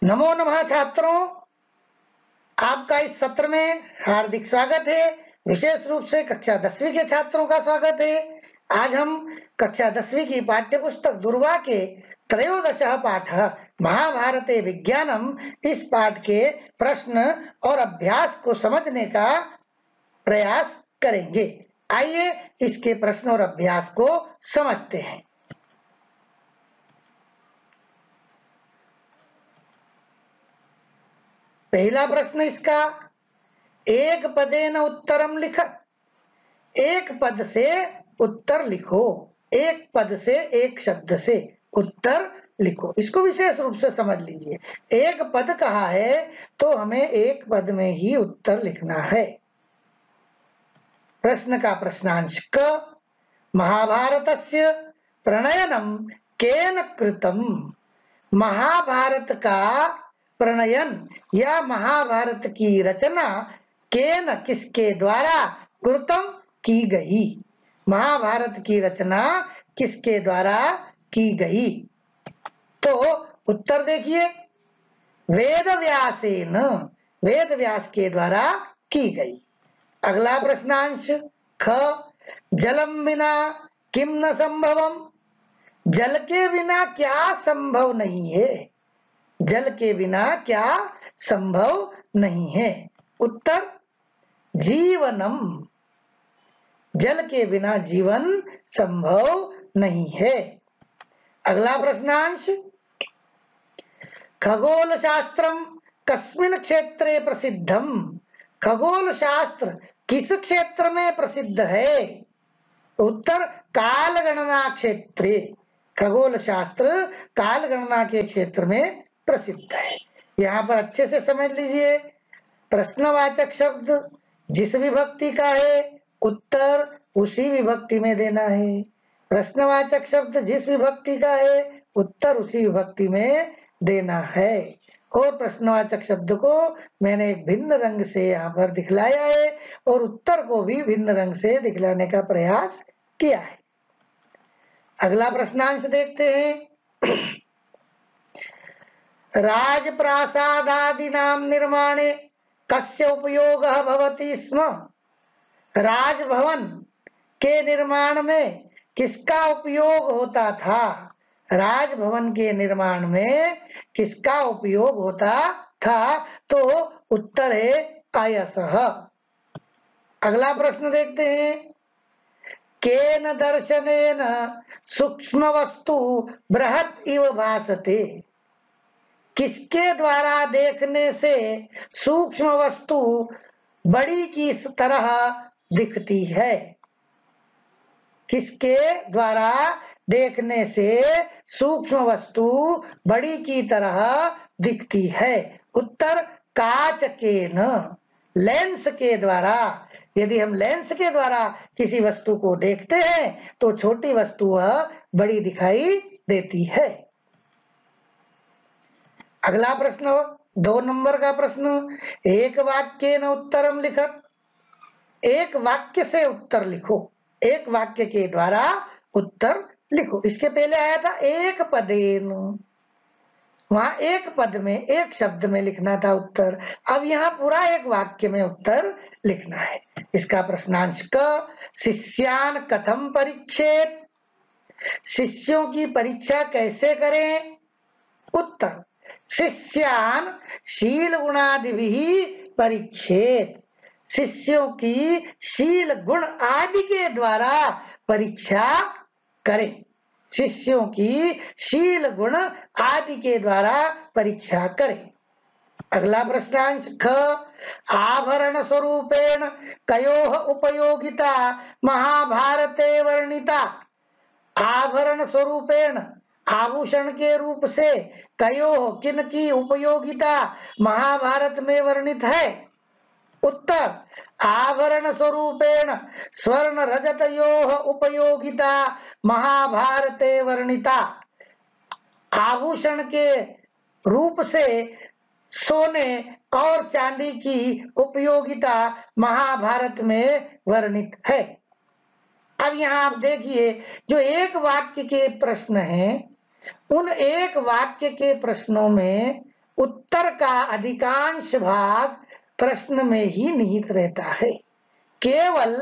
नमो नमः छात्रों, आपका इस सत्र में हार्दिक स्वागत है। विशेष रूप से कक्षा 10वीं के छात्रों का स्वागत है। आज हम कक्षा 10वीं की पाठ्य पुस्तक दुर्वा के त्रयोदशः पाठ महाभारते विज्ञानम इस पाठ के प्रश्न और अभ्यास को समझने का प्रयास करेंगे। आइए इसके प्रश्न और अभ्यास को समझते हैं। पहला प्रश्न इसका, एक पदेन उत्तरम लिख। एक पद से उत्तर लिखो। एक पद से, एक शब्द से उत्तर लिखो। इसको विशेष रूप से समझ लीजिए। एक पद कहा है तो हमें एक पद में ही उत्तर लिखना है। प्रश्न का प्रश्नांश क, महाभारतस्य प्रणयनम केन कृतम। महाभारत का प्रणयन या महाभारत की रचना केन किसके द्वारा कृतम की गई। महाभारत की रचना किसके द्वारा की गई। तो उत्तर देखिए, वेद व्यासेन, वेद व्यास के द्वारा की गई। अगला प्रश्नांश ख, जलम बिना किम न संभवम। जल के बिना क्या संभव नहीं है। जल के बिना क्या संभव नहीं है। उत्तर जीवनम। जल के बिना जीवन संभव नहीं है। अगला प्रश्नांश, खगोल शास्त्रम कस्मिन् क्षेत्रे प्रसिद्धम। खगोल शास्त्र किस क्षेत्र में प्रसिद्ध है। उत्तर काल गणना क्षेत्रे। खगोल शास्त्र काल गणना के क्षेत्र में प्रसिद्ध है। यहाँ पर अच्छे से समझ लीजिए, प्रश्नवाचक शब्द जिस विभक्ति का है उत्तर उसी विभक्ति में देना है। प्रश्नवाचक शब्द जिस विभक्ति का है उत्तर उसी विभक्ति में देना है। और प्रश्नवाचक शब्द को मैंने एक भिन्न रंग से यहाँ पर दिखलाया है और उत्तर को भी भिन्न रंग से दिखलाने का प्रयास किया है। अगला प्रश्नांश देखते हैं। राजप्रासादादीनां निर्माणे कस्य उपयोगः भवति स्म। राजभवन के निर्माण में किसका उपयोग होता था। राजभवन के निर्माण में किसका उपयोग होता था। तो उत्तर है आयसः। अगला प्रश्न देखते हैं, केन दर्शनेन सूक्ष्म वस्तु बृहत् इव भासते। किसके द्वारा देखने से सूक्ष्म वस्तु बड़ी की तरह दिखती है। किसके द्वारा देखने से सूक्ष्म वस्तु बड़ी की तरह दिखती है। उत्तर काचकेन, लेंस के द्वारा। यदि हम लेंस के द्वारा किसी वस्तु को देखते हैं तो छोटी वस्तु बड़ी दिखाई देती है। अगला प्रश्न 2 नंबर का प्रश्न, एक वाक्य न उत्तरम लिखत। एक वाक्य से उत्तर लिखो। एक वाक्य के द्वारा उत्तर लिखो। इसके पहले आया था एक पदेन, वहां एक पद में, एक शब्द में लिखना था उत्तर। अब यहाँ पूरा एक वाक्य में उत्तर लिखना है। इसका प्रश्नांश क, शिष्यान कथम परीक्षेत। शिष्यों की परीक्षा कैसे करें। उत्तर शिष्यान शील गुणादिभिः परीक्षेत। शिष्यों की शील गुण आदि के द्वारा परीक्षा करें। शिष्यों की शील गुण आदि के द्वारा परीक्षा करें। अगला प्रश्नांश ख, आभरण स्वरूपेण कयोः उपयोगिता महाभारते वर्णिता। आभरण स्वरूपेण, आभूषण के रूप से, कयोः किन की उपयोगिता महाभारत में वर्णित है। उत्तर आभरण स्वरूपेण स्वर्ण रजतयोः उपयोगिता महाभारते वर्णिता। आभूषण के रूप से सोने और चांदी की उपयोगिता महाभारत में वर्णित है। अब यहाँ आप देखिए, जो एक वाक्य के प्रश्न हैं उन एक वाक्य के प्रश्नों में उत्तर का अधिकांश भाग प्रश्न में ही निहित रहता है। केवल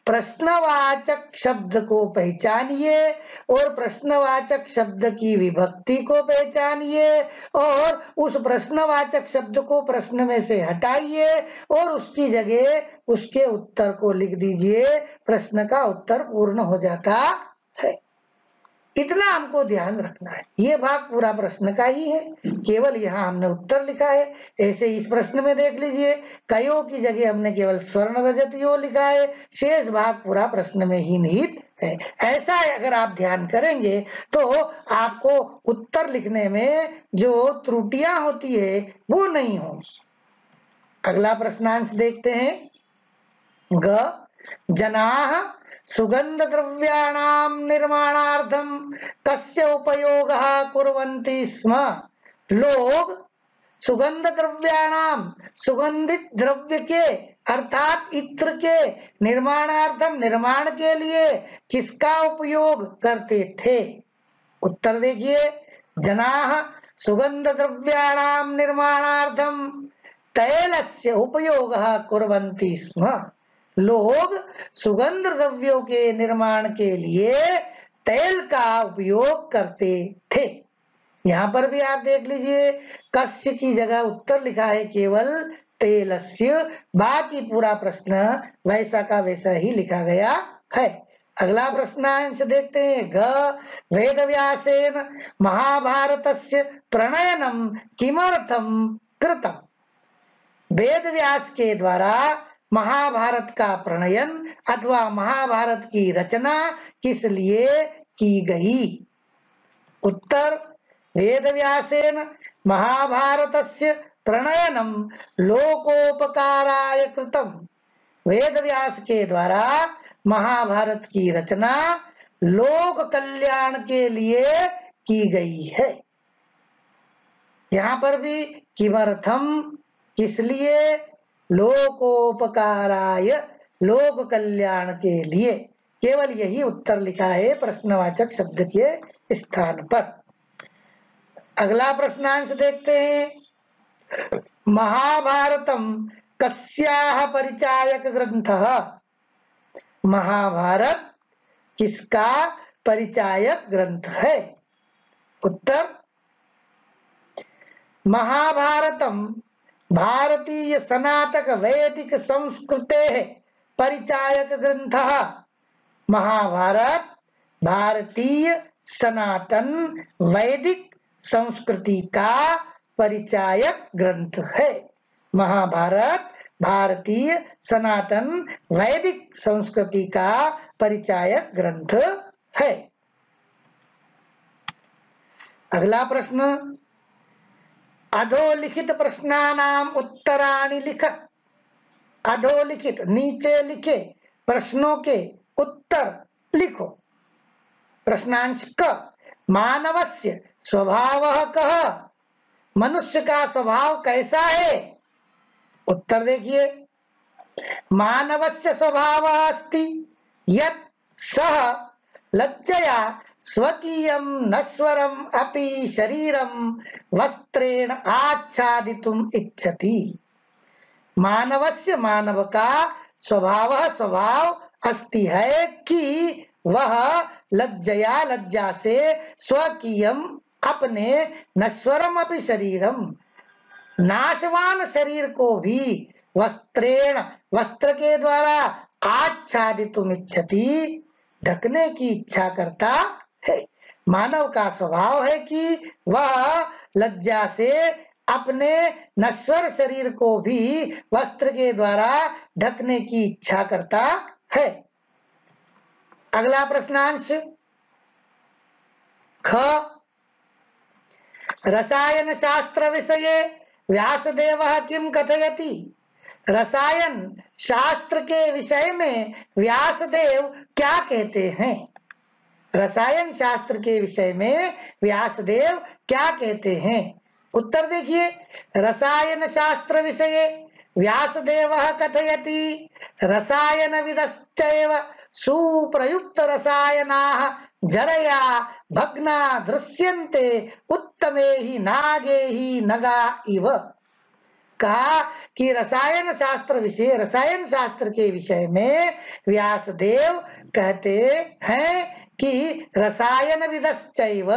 प्रश्नवाचक शब्द को पहचानिए और प्रश्नवाचक शब्द की विभक्ति को पहचानिए और उस प्रश्नवाचक शब्द को प्रश्न में से हटाइए और उसकी जगह उसके उत्तर को लिख दीजिए। प्रश्न का उत्तर पूर्ण हो जाता है। इतना हमको ध्यान रखना है। ये भाग पूरा प्रश्न का ही है, केवल यहाँ हमने उत्तर लिखा है। ऐसे इस प्रश्न में देख लीजिए, कयो की जगह हमने केवल स्वर्ण रजत यो लिखा है, शेष भाग पूरा प्रश्न में ही निहित है। ऐसा अगर आप ध्यान करेंगे तो आपको उत्तर लिखने में जो त्रुटियां होती है वो नहीं होंगी। अगला प्रश्नांश देखते हैं। ग जनाः सुगंध द्रव्याणां निर्माणार्थं कस्य उपयोगः कुर्वन्ति स्म। लोग सुगंध द्रव्याणां सुगंधित द्रव्य के अर्थात इत्र के निर्माणार्थम निर्माण के लिए किसका उपयोग करते थे। उत्तर देखिए, जनाः सुगंध द्रव्याणां निर्माणार्थम तैलस्य उपयोगः कुर्वन्ति स्म। लोग सुगंध द्रव्यों के निर्माण के लिए तेल का उपयोग करते थे। यहाँ पर भी आप देख लीजिए, कस्य की जगह उत्तर लिखा है केवल तेलस्य, बाकी पूरा प्रश्न वैसा का वैसा ही लिखा गया है। अगला प्रश्नांश देखते हैं। ग वेदव्यासेन महाभारतस्य प्रणयनम किमर्थम कृतम। वेदव्यास के द्वारा महाभारत का प्रणयन अथवा महाभारत की रचना किस लिए की गई। उत्तर, वेदव्यासेन महाभारतस्य प्रणयनम लोकोपकाराय कृतम। वेदव्यास के द्वारा महाभारत की रचना लोक कल्याण के लिए की गई है। यहाँ पर भी किमर्थम किस लिए, लोकोपकाराय लोक कल्याण के लिए, केवल यही उत्तर लिखा है प्रश्नवाचक शब्द के स्थान पर। अगला प्रश्नांश देखते हैं। महाभारतम कस्याः परिचायक ग्रंथः। महाभारत किसका परिचायक ग्रंथ है। उत्तर, महाभारतम भारतीय सनातक वैदिक संस्कृतेः परिचायक ग्रंथः। महाभारत भारतीय सनातन वैदिक संस्कृति का परिचायक ग्रंथ है। महाभारत भारतीय सनातन वैदिक संस्कृति का परिचायक ग्रंथ है। अगला प्रश्न। अधोलिखित प्रश्नानाम उत्तराणि लिख। अधोलिखित नीचे लिखे प्रश्नों के उत्तर लिखो। प्रश्नांश क मानवस्य स्वभावः कः। मनुष्य का स्वभाव कैसा है। उत्तर देखिए, मानवस्य स्वभावः अस्ति यत् सः लज्जया स्वकीयं नश्वरम् अपि शरीरं वस्त्रेण आच्छादितुम् इच्छति। मानवस्य मानव का स्वभाव अस्ति है कि वह लज्जया लज्जा से स्वकीयम अपने नश्वरम अपि शरीरम नाशवान शरीर को भी वस्त्रेण वस्त्र के द्वारा आच्छादितुम् इच्छति ढकने की इच्छा करता है। मानव का स्वभाव है कि वह लज्जा से अपने नश्वर शरीर को भी वस्त्र के द्वारा ढकने की इच्छा करता है। अगला प्रश्नांश ख रसायन शास्त्र विषये व्यासदेवः किम कथयति। रसायन शास्त्र के विषय में व्यासदेव क्या कहते हैं। रसायन शास्त्र के विषय में व्यासदेव क्या कहते हैं। उत्तर देखिए, रसायन शास्त्र विषये व्यासदेवः कथयति रसायनविदश्चैव सुप्रयुक्त रसायनाः जरया भग्ना दृश्यन्ते उत्तमे ही नागे ही नगा इव। कहा कि रसायन शास्त्र के विषय में व्यासदेव कहते हैं कि रसायन विदश्चैव,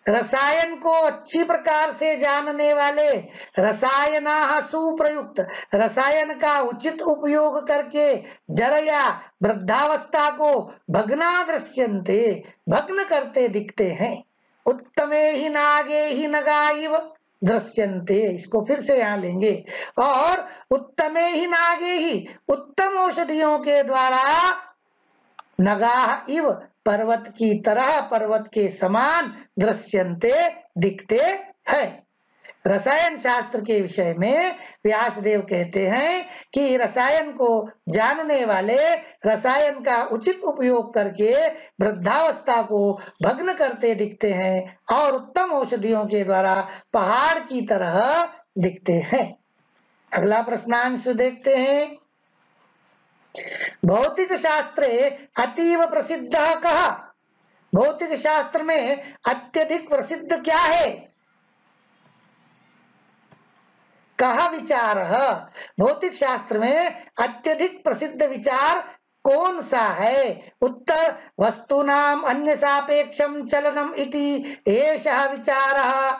रसायन को अच्छी प्रकार से जानने वाले, रसायनाः सुप्रयुक्त, रसायन का उचित उपयोग करके, जरया वृद्धावस्था को भग्ना दृश्यन्ते, भग्न करते दिखते हैं, उत्तमे ही नागे ही नगा इव दृश्यन्ते, इसको फिर से यहाँ लेंगे, और उत्तमे ही नागे ही, उत्तम औषधियों के द्वारा, नगाः इव पर्वत की तरह, पर्वत के समान, दृश्यन्ते दिखते हैं। रसायन शास्त्र के विषय में व्यासदेव कहते हैं कि रसायन को जानने वाले रसायन का उचित उपयोग करके वृद्धावस्था को भग्न करते दिखते हैं और उत्तम औषधियों के द्वारा पहाड़ की तरह दिखते हैं। अगला प्रश्नांश देखते हैं। भौतिक शास्त्रे अतीव प्रसिद्ध कहा, भौतिक शास्त्र में अत्यधिक प्रसिद्ध क्या है? कहा विचार, भौतिक शास्त्र में अत्यधिक प्रसिद्ध विचार कौन सा है? उत्तर वस्तूनाम अन्य सापेक्षम चलनम इति एषः विचारः।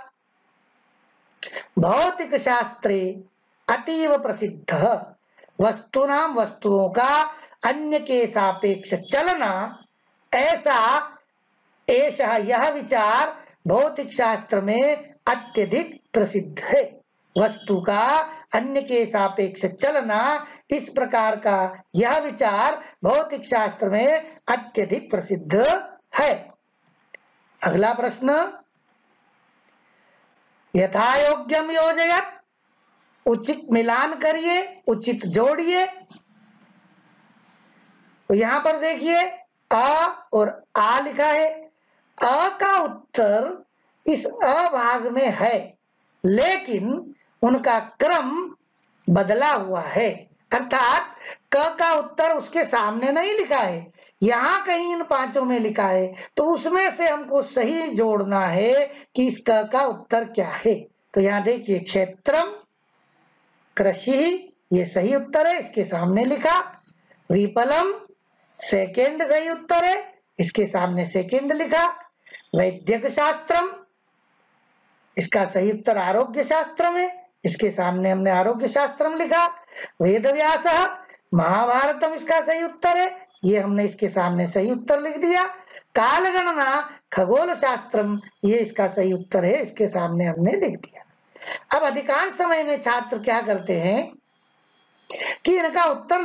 भौतिक शास्त्रे अतीव प्रसिद्ध, वस्तुनाम वस्तुओं का अन्य के सापेक्ष चलना, ऐसा ऐसा यह विचार भौतिक शास्त्र में अत्यधिक प्रसिद्ध है। वस्तु का अन्य के सापेक्ष चलना, इस प्रकार का यह विचार भौतिक शास्त्र में अत्यधिक प्रसिद्ध है। अगला प्रश्न, यथायोग्यम योजयत, उचित मिलान करिए, उचित जोड़िए। तो यहां पर देखिए अ और आ लिखा है। अ का उत्तर इस अ भाग में है, लेकिन उनका क्रम बदला हुआ है, अर्थात क का उत्तर उसके सामने नहीं लिखा है, यहाँ कहीं इन पांचों में लिखा है, तो उसमें से हमको सही जोड़ना है कि इस क का उत्तर क्या है। तो यहाँ देखिए क्षेत्रम, कृषि, ये सही उत्तर है, इसके सामने लिखा। विपलम सेकेंड सही उत्तर है, इसके सामने सेकेंड लिखा। वैद्यक शास्त्रम, इसका सही उत्तर आरोग्य शास्त्रम है, इसके सामने हमने आरोग्य शास्त्रम लिखा। वेदव्यास महाभारतम, इसका सही उत्तर है, ये हमने इसके सामने सही उत्तर लिख दिया। कालगणना खगोल शास्त्रम, ये इसका सही उत्तर है, इसके सामने हमने लिख दिया। अब अधिकांश समय में छात्र क्या करते हैं कि इनका उत्तर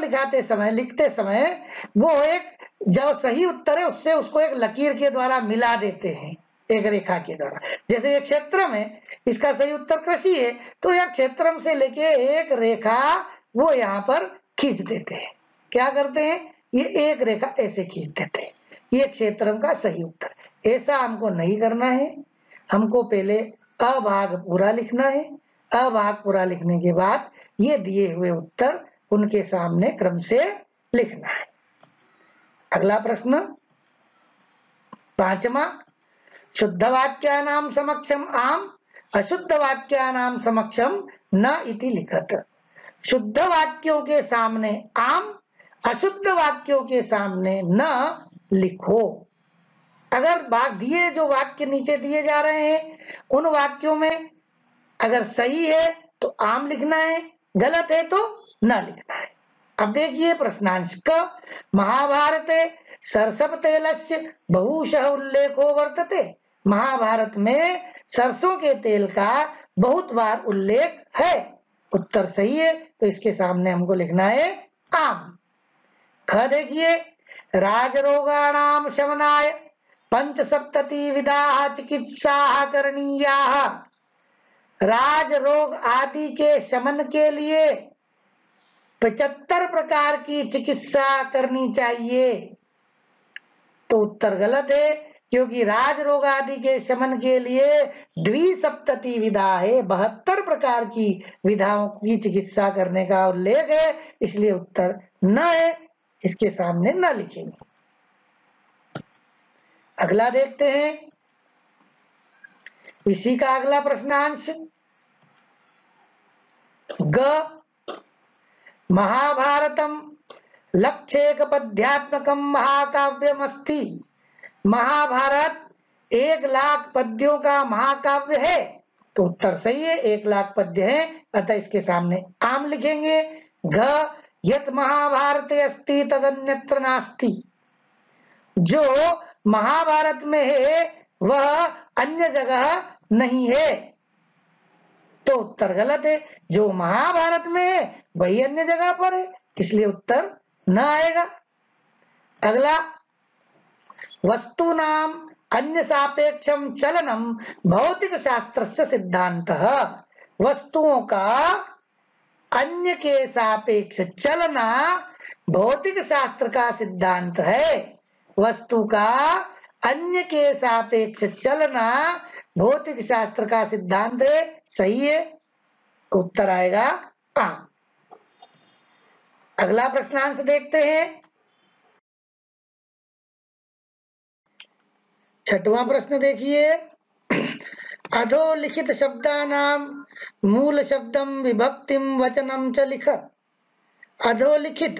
लिखते समय वो एक जो सही उत्तर है उससे उसको एक लकीर के द्वारा मिला देते हैं, एक रेखा के द्वारा। जैसे ये क्षेत्रम है, इसका सही उत्तर कृषि है, तो यहाँ क्षेत्रम से लेके एक रेखा वो यहाँ पर खींच देते हैं। क्या करते हैं, ये एक रेखा ऐसे खींच देते हैं, ये क्षेत्रम का सही उत्तर। ऐसा हमको नहीं करना है, हमको पहले अभाग पूरा लिखना है। अभाग पूरा लिखने के बाद ये दिए हुए उत्तर उनके सामने क्रम से लिखना है। अगला प्रश्न, पांचवा, शुद्ध वाक्यानाम समक्षम आम, अशुद्ध वाक्यानाम समक्षम न इति लिखत। शुद्ध वाक्यों के सामने आम, अशुद्ध वाक्यों के सामने न लिखो। अगर दिए जो वाक्य नीचे दिए जा रहे हैं उन वाक्यों में अगर सही है तो आम लिखना है, गलत है तो न लिखना है। अब देखिए प्रश्नांश क, महाभारते सरसव तेलस्य बहुशः उल्लेखो वर्तते। महाभारत में सरसों के तेल का बहुत बार उल्लेख है। उत्तर सही है, तो इसके सामने हमको लिखना है आम। ख देखिए, राजरोगाणाम शमनाय पंचसप्तति विधाः चिकित्साः करणीयाः। राज रोग आदि के शमन के लिए 75 प्रकार की चिकित्सा करनी चाहिए। तो उत्तर गलत है, क्योंकि राज रोग आदि के शमन के लिए द्विसप्तति विधा है, 72 प्रकार की विधाओं की चिकित्सा करने का उल्लेख है, इसलिए उत्तर न है। इसके सामने न लिखेंगे। अगला देखते हैं, इसी का अगला प्रश्नांश, ग महाभारतम लक्षेक पद्यात्मकम महाकाव्यमस्ति। महाभारत 1,00,000 पद्यों का महाकाव्य है। तो उत्तर सही है, 1,00,000 पद्य है, अतः इसके सामने आम लिखेंगे। घ यत महाभारते अस्ति तदन्यत्र नास्ति। जो महाभारत में है वह अन्य जगह नहीं है। तो उत्तर गलत है, जो महाभारत में है वही अन्य जगह पर है, इसलिए उत्तर न आएगा। अगला, वस्तूनाम अन्य सापेक्षम चलनम भौतिक शास्त्रस्य सिद्धांतः। वस्तुओं का अन्य के सापेक्ष चलना भौतिक शास्त्र का सिद्धांत है। वस्तु का अन्य के सापेक्ष चलना भौतिक शास्त्र का सिद्धांत है, सही है, उत्तर आएगा आ। अगला प्रश्नांश देखते हैं, 6वां प्रश्न देखिए, अधोलिखित शब्दानां मूल शब्दम विभक्तिम वचनम च लिख। अधोलिखित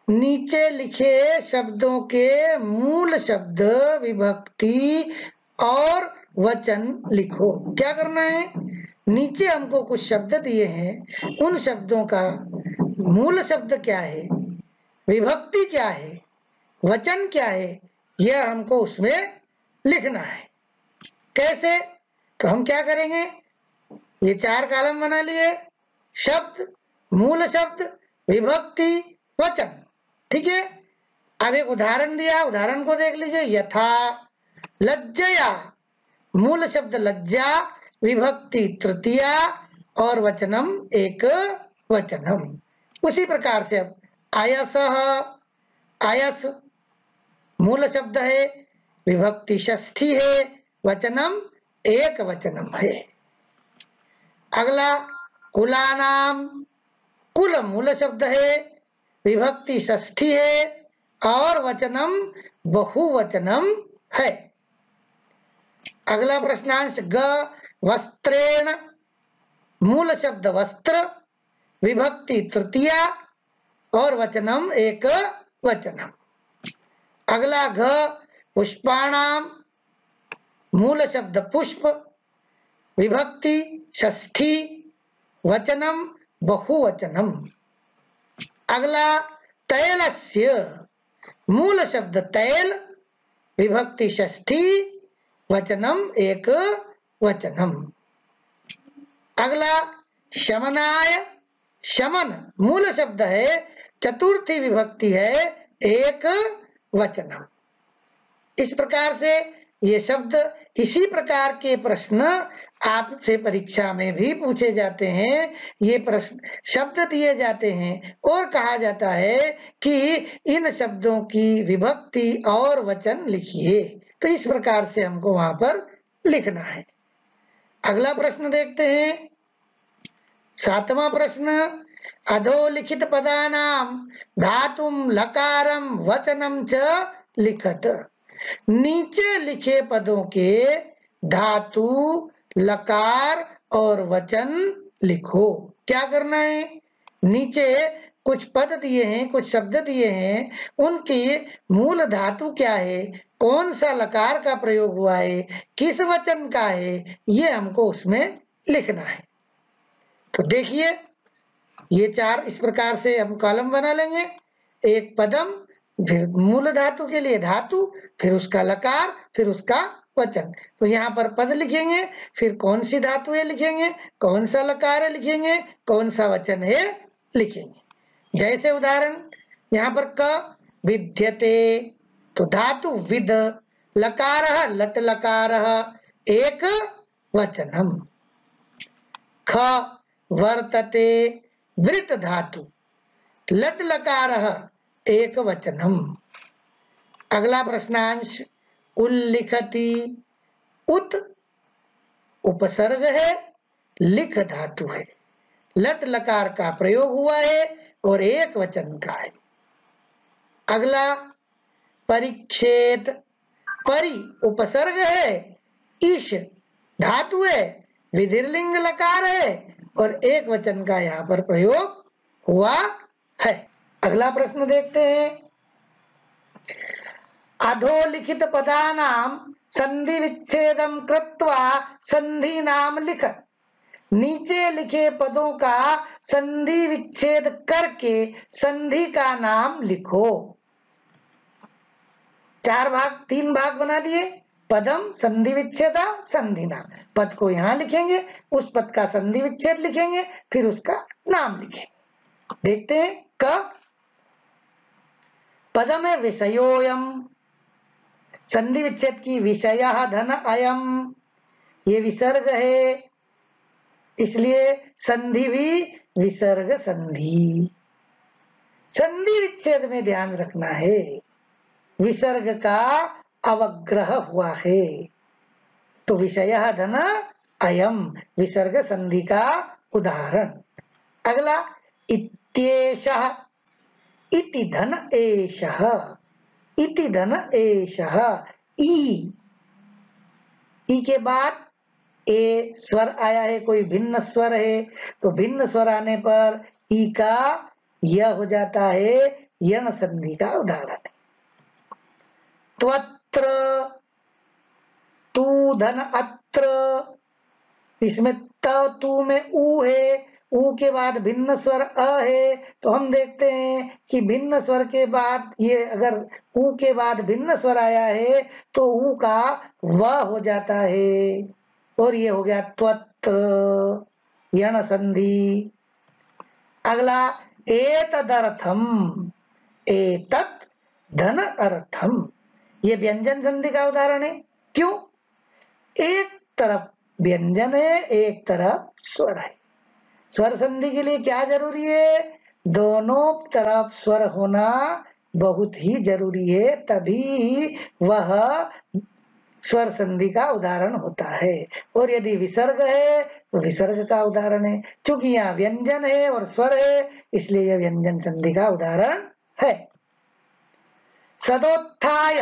नीचे लिखे शब्दों के मूल शब्द, विभक्ति और वचन लिखो। क्या करना है, नीचे हमको कुछ शब्द दिए हैं, उन शब्दों का मूल शब्द क्या है, विभक्ति क्या है, वचन क्या है, यह हमको उसमें लिखना है। कैसे, तो हम क्या करेंगे, ये 4 कॉलम बना लिए, शब्द, मूल शब्द, विभक्ति, वचन, ठीक है। अब एक उदाहरण दिया, उदाहरण को देख लीजिए। यथा लज्जया, मूल शब्द लज्जा, विभक्ति तृतीया और वचनम एक वचनम। उसी प्रकार से अब आयसः, आयस मूल शब्द है, विभक्ति षष्ठी है, वचनम एक वचनम है। अगला, कुलानाम, कुल मूल शब्द है, विभक्ति षष्ठी है और वचनम बहुवचनम है। अगला प्रश्नांश, ग वस्त्रेण, मूल शब्द वस्त्र, विभक्ति तृतीया और वचनम एक वचनम। अगला, घ पुष्पाणाम, मूल शब्द पुष्प, विभक्ति षष्ठी, वचनम बहुवचनम। अगला, तैलस्य, मूल शब्द तैल, विभक्ति षष्ठी, वचनम एक वचनम। अगला, शमनाय, शमन मूल शब्द है, चतुर्थी विभक्ति है, एक वचनम। इस प्रकार से ये शब्द, इसी प्रकार के प्रश्न आपसे परीक्षा में भी पूछे जाते हैं। ये प्रश्न शब्द दिए जाते हैं और कहा जाता है कि इन शब्दों की विभक्ति और वचन लिखिए। तो इस प्रकार से हमको वहां पर लिखना है। अगला प्रश्न देखते हैं, 7वां प्रश्न, अधोलिखित पदानाम धातुम लकारम वचनम च लिखत। नीचे लिखे पदों के धातु, लकार और वचन लिखो। क्या करना है, नीचे कुछ पद दिए हैं, कुछ शब्द दिए हैं, उनकी मूल धातु क्या है, कौन सा लकार का प्रयोग हुआ है, किस वचन का है, ये हमको उसमें लिखना है। तो देखिए, ये 4 इस प्रकार से हम कॉलम बना लेंगे। एक पदम, फिर मूल धातु के लिए धातु, फिर उसका लकार, फिर उसका वचन। तो यहाँ पर पद लिखेंगे, फिर कौन सी धातु है लिखेंगे, कौन सा लकार है लिखेंगे, कौन सा वचन है लिखेंगे। जैसे उदाहरण, यहाँ पर क विद्यते, तो धातु विद, लकारः लट लकारः एक वचनम। ख वर्तते, वृत धातु, लट लकारः एक वचनम। अगला प्रश्नांश, उल्लिखति, उत उपसर्ग है, लिख धातु है, लट लकार का प्रयोग हुआ है और एक वचन का है। अगला परिच्छेद, परि उपसर्ग है, ईश धातु है, विधिलिंग लकार है और एक वचन का यहाँ पर प्रयोग हुआ है। अगला प्रश्न देखते हैं। अधोलिखित पदानां संधि विच्छेदम कृत्वा संधि नाम लिखत। नीचे लिखे पदों का संधि विच्छेद करके संधि का नाम लिखो। चार भाग, तीन भाग बना दिए। पदम संधि विच्छेदा संधि नाम, पद को यहां लिखेंगे, उस पद का संधि विच्छेद लिखेंगे, फिर उसका नाम लिखेंगे। देखते हैं क पदम है विषयोयम, संधि विच्छेद की विषयः धन अयम, ये विसर्ग है इसलिए संधि भी विसर्ग संधि। संधि विच्छेद में ध्यान रखना है, विसर्ग का अवग्रह हुआ है तो विषयः धन अयम विसर्ग संधि का उदाहरण। अगला इत्येषः, इति धन एषः, इति धन एषः, ई के बाद ए स्वर आया है, कोई भिन्न स्वर है तो भिन्न स्वर आने पर ई का य हो जाता है, यण संधि का उदाहरण है। त्वत्र, तू धन अत्र, इसमें त तू में ऊ है, ऊ के बाद भिन्न स्वर अ है तो हम देखते हैं कि भिन्न स्वर के बाद ये अगर ऊ के बाद भिन्न स्वर आया है तो ऊ का व हो जाता है और ये हो गया त्वत्र, यण संधि। अगला एतदर्थम, एतत् धन अर्थम, ये व्यंजन संधि का उदाहरण है। क्यों? एक तरफ व्यंजन है, एक तरफ स्वर है। स्वर संधि के लिए क्या जरूरी है? दोनों तरफ स्वर होना बहुत ही जरूरी है, तभी वह स्वर संधि का उदाहरण होता है। और यदि विसर्ग है तो विसर्ग का उदाहरण है। क्योंकि यहाँ व्यंजन है और स्वर है इसलिए यह व्यंजन संधि का उदाहरण है। सदोत्थाय,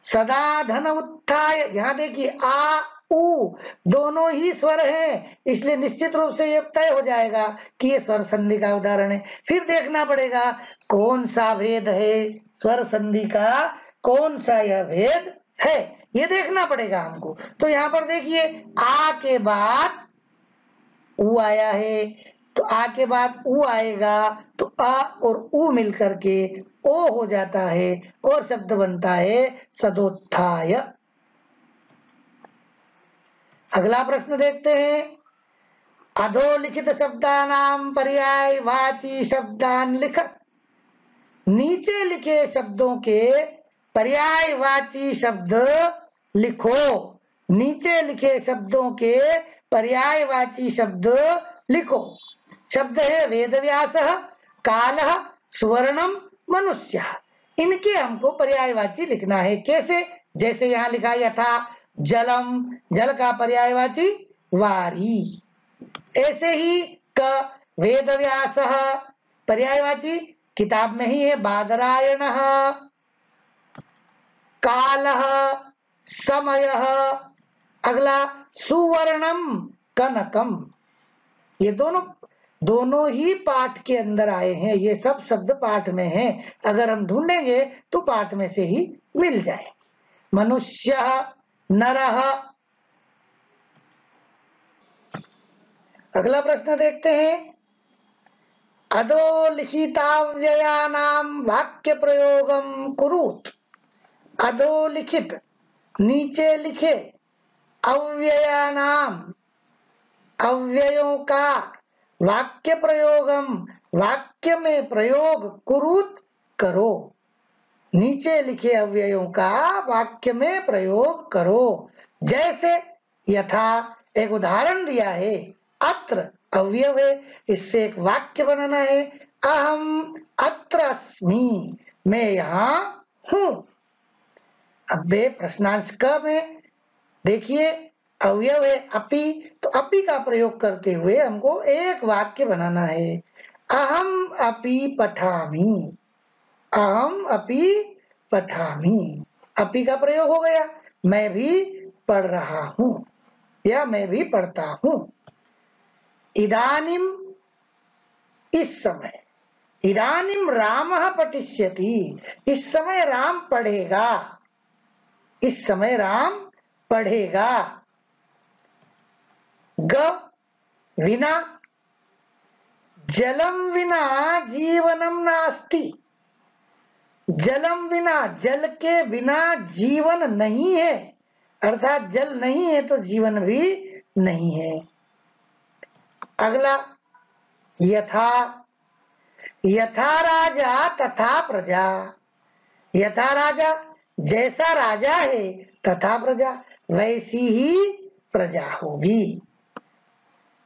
सदा धन उत्थाय, यहाँ देखिए आ ऊ दोनों ही स्वर हैं इसलिए निश्चित रूप से यह तय हो जाएगा कि ये स्वर संधि का उदाहरण है। फिर देखना पड़ेगा कौन सा भेद है स्वर संधि का, कौन सा यह भेद है ये देखना पड़ेगा हमको। तो यहाँ पर देखिए आ के बाद ऊ आया है तो आ के बाद ऊ आएगा तो आ और ऊ मिलकर के ओ हो जाता है और शब्द बनता है सदोत्थाय। अगला प्रश्न देखते हैं। अधोलिखित शब्दानां पर्यायवाची शब्दान लिखत। नीचे लिखे शब्दों के पर्यायवाची शब्द लिखो। नीचे लिखे शब्दों के पर्यायवाची शब्द लिखो। शब्द है वेदव्यासः, कालः, सुवर्णम, मनुष्यः। इनके हमको पर्यायवाची लिखना है। कैसे? जैसे यहाँ लिखा यथा जलम, जल का पर्यायवाची वारी। ऐसे ही क वेदव्यासः पर्यायवाची किताब में ही है बादरायणः। कालः समयः। अगला सुवर्णम कनकम। ये दोनों ही पाठ के अंदर आए हैं, ये सब शब्द पाठ में हैं। अगर हम ढूंढेंगे तो पाठ में से ही मिल जाए। मनुष्यः, नरः। अगला प्रश्न देखते हैं। अधोलिखिताव्ययानां वाक्य प्रयोगम कुरुत। अधोलिखित नीचे लिखे अव्ययानाम अव्ययों का वाक्य प्रयोगम वाक्य में प्रयोग कुरुत करो। नीचे लिखे अव्ययों का वाक्य में प्रयोग करो। जैसे यथा एक उदाहरण दिया है, अत्र अवयव है, इससे एक वाक्य बनाना है। अहम अत्र अस्मि, मैं यहाँ हूं। अब बे प्रश्नांश क में देखिए अवयव है अपि, तो अपि का प्रयोग करते हुए हमको एक वाक्य बनाना है। अहम अपि पठामि। अहम अपि पठामि, अपि का प्रयोग हो गया, मैं भी पढ़ रहा हूं या मैं भी पढ़ता हूं। इदानीम, इस समय, इदानीम रामः पठिष्यति, इस समय राम पढ़ेगा, इस समय राम पढ़ेगा। ग विना, जलम विना जीवनम नास्ति, जलम बिना, जल के बिना जीवन नहीं है, अर्थात जल नहीं है तो जीवन भी नहीं है। अगला यथा, यथा राजा तथा प्रजा, यथा राजा जैसा राजा है, तथा प्रजा वैसी ही प्रजा होगी।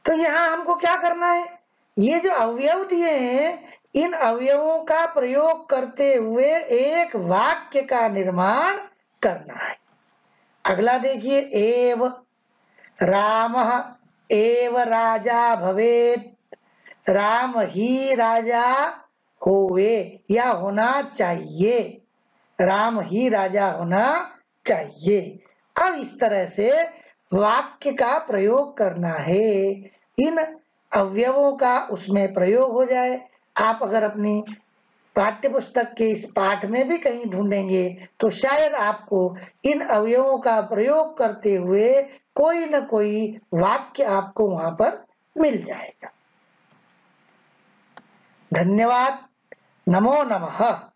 तो यहां हमको क्या करना है, ये जो अवयव दिए हैं इन अवयवों का प्रयोग करते हुए एक वाक्य का निर्माण करना है। अगला देखिए, एव रामः एव राजा भवेत्, राम ही राजा होवे या होना चाहिए, राम ही राजा होना चाहिए। अब इस तरह से वाक्य का प्रयोग करना है, इन अवयवों का उसमें प्रयोग हो जाए। आप अगर अपनी पाठ्य पुस्तक के इस पाठ में भी कहीं ढूंढेंगे तो शायद आपको इन अवयवों का प्रयोग करते हुए कोई न कोई वाक्य आपको वहां पर मिल जाएगा। धन्यवाद। नमो नमः।